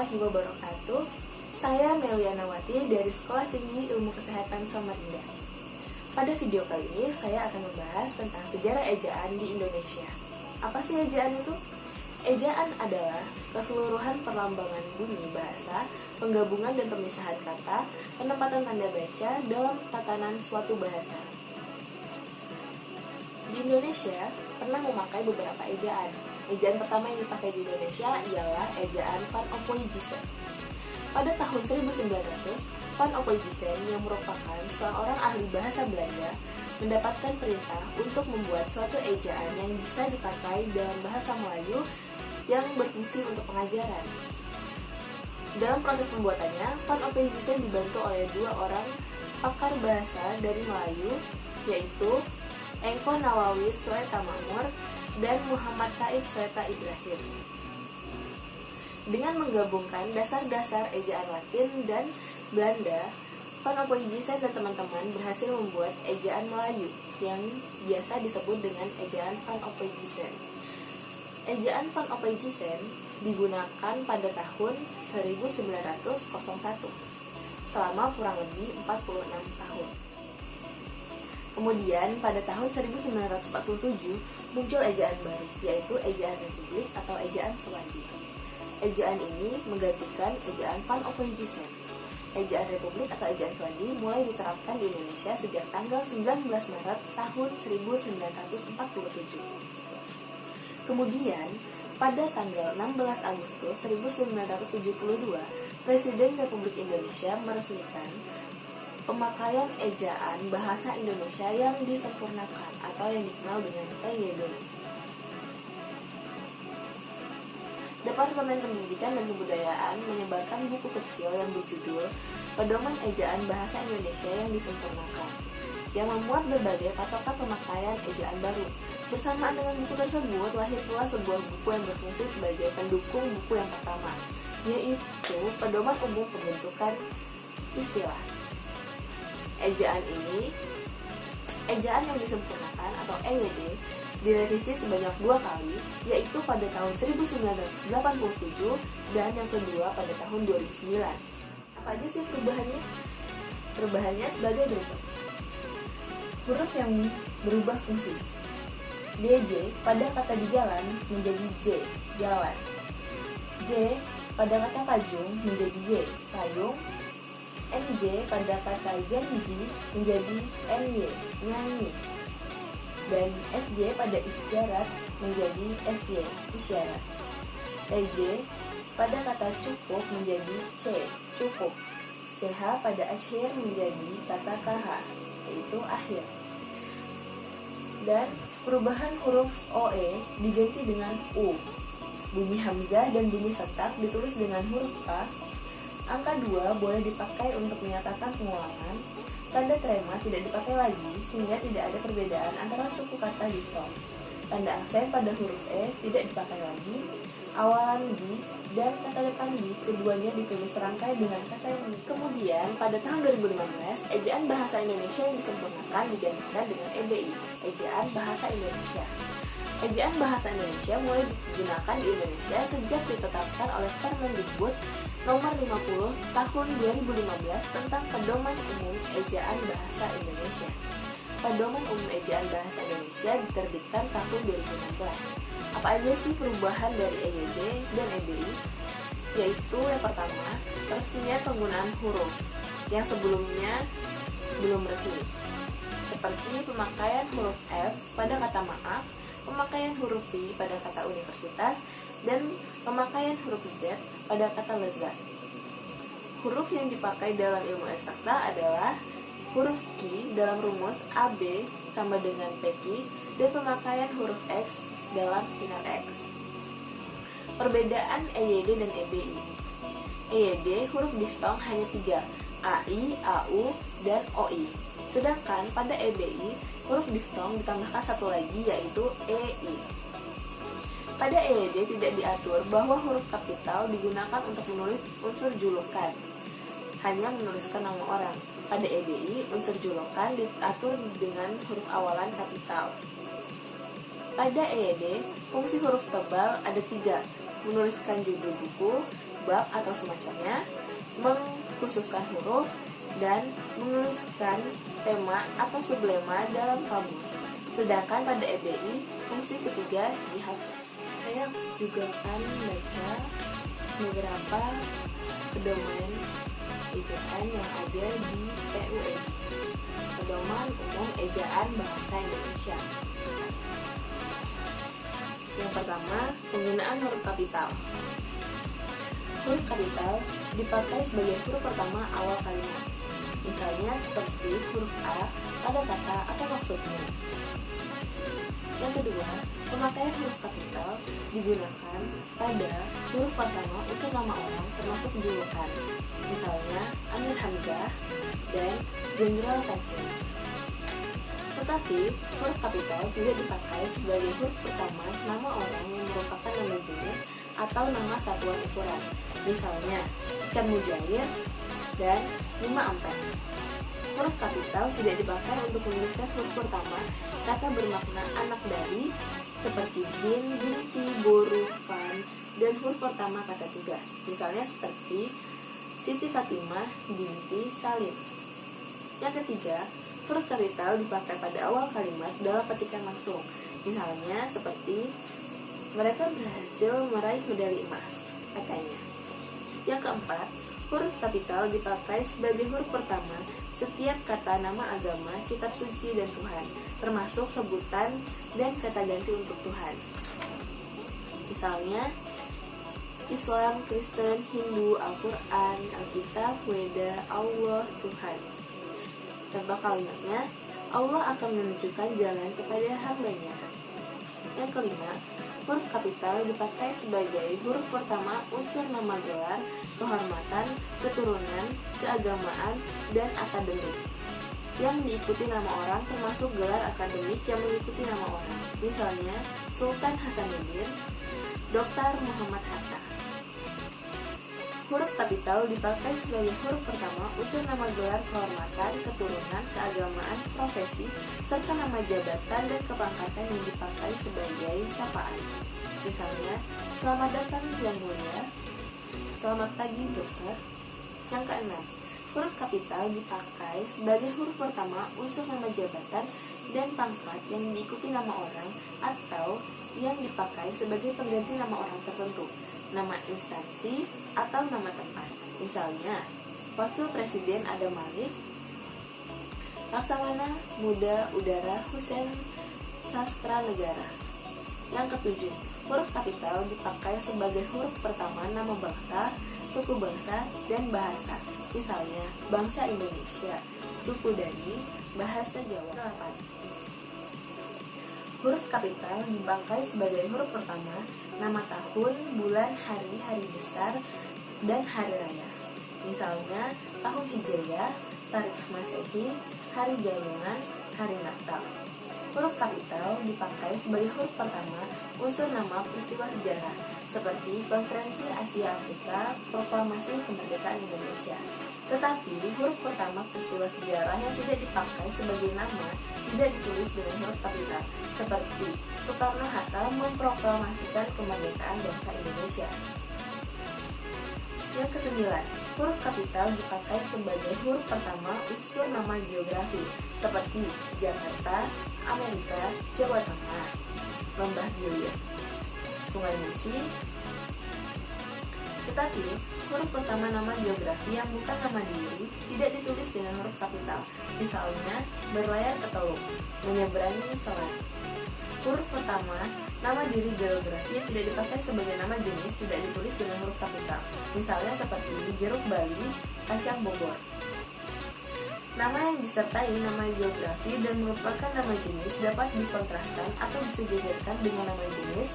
warahmatullahi wabarakatuh. Saya Meliana Wati dari Sekolah Tinggi Ilmu Kesehatan Samarinda. Pada video kali ini saya akan membahas tentang sejarah ejaan di Indonesia. Apa sih ejaan itu? Ejaan adalah keseluruhan perlambangan bunyi bahasa, penggabungan dan pemisahan kata, penempatan tanda baca dalam tatanan suatu bahasa. Di Indonesia pernah memakai beberapa ejaan. Ejaan pertama yang dipakai di Indonesia ialah ejaan Van Oppoyjisen. Pada tahun 1900, Van Oppoyjisen yang merupakan seorang ahli bahasa Belanda mendapatkan perintah untuk membuat suatu ejaan yang bisa dipakai dalam bahasa Melayu yang berfungsi untuk pengajaran. Dalam proses pembuatannya, Van Oppoyjisen dibantu oleh dua orang pakar bahasa dari Melayu, yaitu Engko Nawawi Sweta Makmur dan Muhammad Taib Sweta Ibrahim. Dengan menggabungkan dasar-dasar ejaan Latin dan Belanda, Van Oppoyjisen dan teman-teman berhasil membuat ejaan Melayu yang biasa disebut dengan ejaan Van Oppoyjisen. Ejaan Van Oppoyjisen digunakan pada tahun 1901 selama kurang lebih 46 tahun. Kemudian pada tahun 1947 muncul ejaan baru, yaitu ejaan Republik atau ejaan Swandi. Ejaan ini menggantikan ejaan Van Oppoyjisen. Ejaan Republik atau ejaan Swandi mulai diterapkan di Indonesia sejak tanggal 19 Maret tahun 1947. Kemudian pada tanggal 16 Agustus 1972, Presiden Republik Indonesia meresmikan pemakaian ejaan bahasa Indonesia yang disempurnakan atau yang dikenal dengan EYD. Departemen Pendidikan dan Kebudayaan menyebarkan buku kecil yang berjudul Pedoman Ejaan Bahasa Indonesia yang Disempurnakan, yang memuat berbagai patokan pemakaian ejaan baru. Bersamaan dengan buku tersebut, lahir pula sebuah buku yang berfungsi sebagai pendukung buku yang pertama, yaitu Pedoman Umum Pembentukan Istilah. Ejaan yang disempurnakan atau EYD direvisi sebanyak 2 kali, yaitu pada tahun 1987 dan yang kedua pada tahun 2009. Apa aja sih perubahannya? Perubahannya sebagai berikut. Huruf yang berubah fungsi. DJ pada kata di jalan menjadi J, jalan. J pada kata pajung menjadi Y, payung. NJ pada kata janji menjadi NY, nyanyi. Dan SJ pada isyarat menjadi SY, isyarat. TJ pada kata cukup menjadi C, cukup. CH pada akhir menjadi kata KH, yaitu akhir. Dan perubahan huruf OE diganti dengan U. Bunyi hamzah dan bunyi setak ditulis dengan huruf K. Angka 2 boleh dipakai untuk menyatakan pengulangan. Tanda trema tidak dipakai lagi sehingga tidak ada perbedaan antara suku kata diftong. Tanda aksen pada huruf E tidak dipakai lagi. Awalan di dan kata depan di keduanya ditulis serangkai dengan kata yang unik. Kemudian pada tahun 2015, ejaan bahasa Indonesia yang disempurnakan digantikan dengan EBI, ejaan bahasa Indonesia. Ejaan bahasa Indonesia mulai digunakan di Indonesia sejak ditetapkan oleh Permendikbud Nomor 50 Tahun 2015 tentang Pedoman Umum Ejaan Bahasa Indonesia. Pedoman Umum Ejaan Bahasa Indonesia diterbitkan tahun 2016. Apa aja sih perubahan dari EYD dan EBI? Yaitu yang pertama, resminya penggunaan huruf yang sebelumnya belum resmi, seperti pemakaian huruf F pada kata maaf, pemakaian huruf V pada kata universitas, dan pemakaian huruf Z pada kata lezat. Huruf yang dipakai dalam ilmu eksakta adalah huruf Q dalam rumus AB sama dengan PQ dan pemakaian huruf X dalam sinar X. Perbedaan EYD dan EBI. EYD huruf diftong hanya 3, AI, AU, dan OI. Sedangkan pada EBI, huruf diftong ditambahkan satu lagi yaitu EI. Pada EYD tidak diatur bahwa huruf kapital digunakan untuk menulis unsur julukan, hanya menuliskan nama orang. Pada EBI, unsur julukan diatur dengan huruf awalan kapital. Pada EYD, fungsi huruf tebal ada 3, menuliskan judul buku, bab atau semacamnya, mengkhususkan huruf, dan menuliskan tema atau sublema dalam kamus. Sedangkan pada EBI, fungsi ketiga dihapus. Saya juga akan baca beberapa pedoman ejaan yang ada di PUED, Pedoman Umum Ejaan Bahasa Indonesia. Yang pertama, penggunaan huruf kapital. Huruf kapital dipakai sebagai huruf pertama awal kalimat. Misalnya seperti huruf A pada kata atau maksudnya. Yang kedua, pemakaian huruf kapital digunakan pada huruf pertama unsur nama orang termasuk julukan. Misalnya Amir Hamzah dan Jenderal Tan Shin. Tetapi, huruf kapital tidak dipakai sebagai huruf pertama nama orang yang merupakan nama jenis atau nama satuan ukuran. Misalnya, ikan mujair dan 5 ampere. Huruf kapital tidak dipakai untuk menuliskan huruf pertama kata bermakna anak dari, seperti bin, binti, boru, fan, dan huruf pertama kata tugas. Misalnya seperti Siti Fatimah binti Salim. Yang ketiga, huruf kapital dipakai pada awal kalimat dalam petikan langsung. Misalnya seperti mereka berhasil meraih medali emas, katanya. Yang keempat, huruf kapital dipakai sebagai huruf pertama setiap kata nama agama, kitab suci, dan Tuhan, termasuk sebutan dan kata ganti untuk Tuhan. Misalnya, Islam, Kristen, Hindu, Al-Quran, Alkitab, Weda, Allah, Tuhan. Contoh kalimatnya, Allah akan menunjukkan jalan kepada hambanya. Yang kelima, huruf kapital dipakai sebagai huruf pertama unsur nama gelar, kehormatan, keturunan, keagamaan, dan akademik yang diikuti nama orang, termasuk gelar akademik yang mengikuti nama orang. Misalnya Sultan Hasanuddin, Dr. Muhammad Hatta. Huruf kapital dipakai sebagai huruf pertama unsur nama gelar, kehormatan, keturunan, keagamaan, profesi, serta nama jabatan dan kepangkatan yang dipakai sebagai sapaan. Misalnya, selamat datang Yang Mulia, selamat pagi dokter. Yang keenam, huruf kapital dipakai sebagai huruf pertama unsur nama jabatan dan pangkat yang diikuti nama orang atau yang dipakai sebagai pengganti nama orang tertentu, nama instansi, atau nama tempat. Misalnya, Wakil Presiden Adam Malik, Laksamana Muda Udara Hussein Sastra Negara. Yang ketujuh, huruf kapital dipakai sebagai huruf pertama nama bangsa, suku bangsa, dan bahasa. Misalnya, bangsa Indonesia, suku Dani, bahasa Jawa. 8. Huruf kapital dipakai sebagai huruf pertama nama tahun, bulan, hari, hari besar, dan hari raya. Misalnya, tahun Hijriah, tarikh Masehi, hari Galungan, hari Natal. Huruf kapital dipakai sebagai huruf pertama unsur nama peristiwa sejarah, seperti Konferensi Asia Afrika, Proklamasi Kemerdekaan Indonesia. Tetapi, huruf pertama peristiwa sejarah yang tidak dipakai sebagai nama tidak ditulis dengan huruf kapital, seperti Soekarno-Hatta memproklamasikan kemerdekaan bangsa Indonesia. Yang kesembilan, huruf kapital dipakai sebagai huruf pertama unsur nama geografi, seperti Jakarta, Amerika, Jawa Tengah, Lembah Gilir, Sungai Musi. Tetapi, huruf pertama nama geografi yang bukan nama diri tidak ditulis dengan huruf kapital. Misalnya, berlayar ke Teluk, menyeberangi selat. Huruf pertama nama diri geografi yang tidak dipakai sebagai nama jenis tidak ditulis dengan huruf kapital. Misalnya seperti jeruk Bali, kacang Bogor. Nama yang disertai nama geografi dan merupakan nama jenis dapat dikontraskan atau disejajarkan dengan nama jenis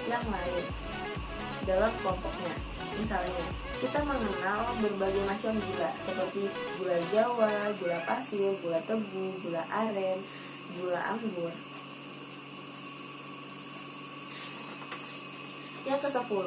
yang lain dalam kelompoknya. Misalnya, kita mengenal berbagai macam gula seperti gula Jawa, gula pasir, gula tebu, gula aren, gula anggur. Yang ke-10,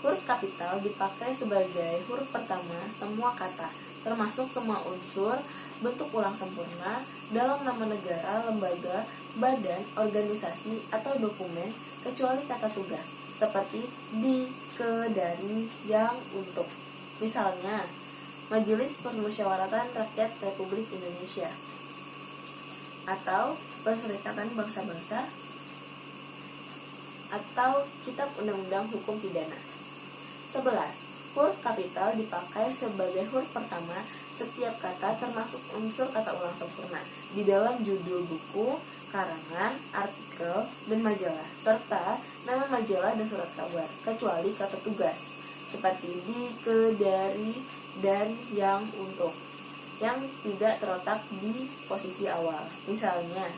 huruf kapital dipakai sebagai huruf pertama semua kata. termasuk semua unsur bentuk ulang sempurna dalam nama negara, lembaga, badan, organisasi, atau dokumen, kecuali kata tugas, seperti di, ke, dari, yang, untuk. Misalnya, Majelis Permusyawaratan Rakyat Republik Indonesia atau Perserikatan Bangsa-Bangsa atau Kitab Undang-Undang Hukum Pidana. 11. Huruf kapital dipakai sebagai huruf pertama setiap kata termasuk unsur kata ulang sempurna di dalam judul buku, karangan, artikel, dan majalah, serta nama majalah dan surat kabar, kecuali kata tugas, seperti di, ke, dari, dan yang, untuk, yang tidak terletak di posisi awal. Misalnya,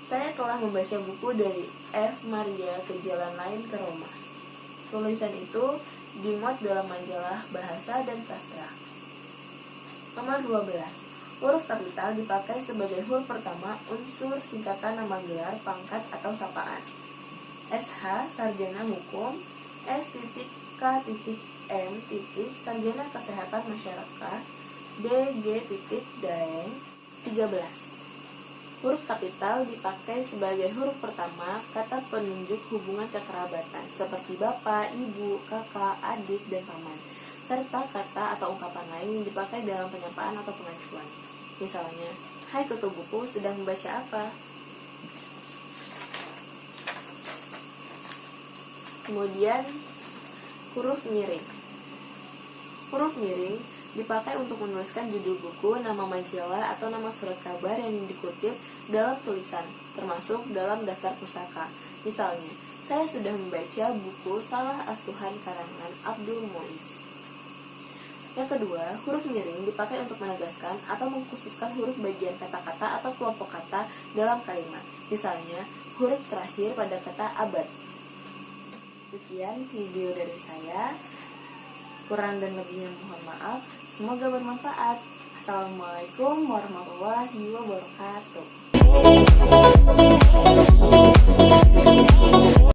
saya telah membaca buku dari F. Maria ke Jalan Lain ke Roma. Tulisan itu dimuat dalam majalah Bahasa dan Sastra. Nomor 12. Huruf kapital dipakai sebagai huruf pertama unsur singkatan nama gelar, pangkat, atau sapaan. SH, Sarjana Hukum. S.K.M. Sarjana Kesehatan Masyarakat. DG. Daeng. 13. Huruf kapital dipakai sebagai huruf pertama kata penunjuk hubungan kekerabatan seperti bapak, ibu, kakak, adik, dan paman, serta kata atau ungkapan lain yang dipakai dalam penyapaan atau pengacuan. Misalnya, hai kutu buku, sedang membaca apa? Kemudian, huruf miring. Huruf miring dipakai untuk menuliskan judul buku, nama majalah, atau nama surat kabar yang dikutip dalam tulisan, termasuk dalam daftar pustaka. Misalnya, saya sudah membaca buku Salah Asuhan karangan Abdul Muiz. Yang kedua, huruf miring dipakai untuk menegaskan atau mengkhususkan huruf bagian kata-kata atau kelompok kata dalam kalimat. Misalnya, huruf terakhir pada kata abad. Sekian video dari saya. Kurang dan lebihnya mohon maaf. Semoga bermanfaat. Assalamualaikum warahmatullahi wabarakatuh.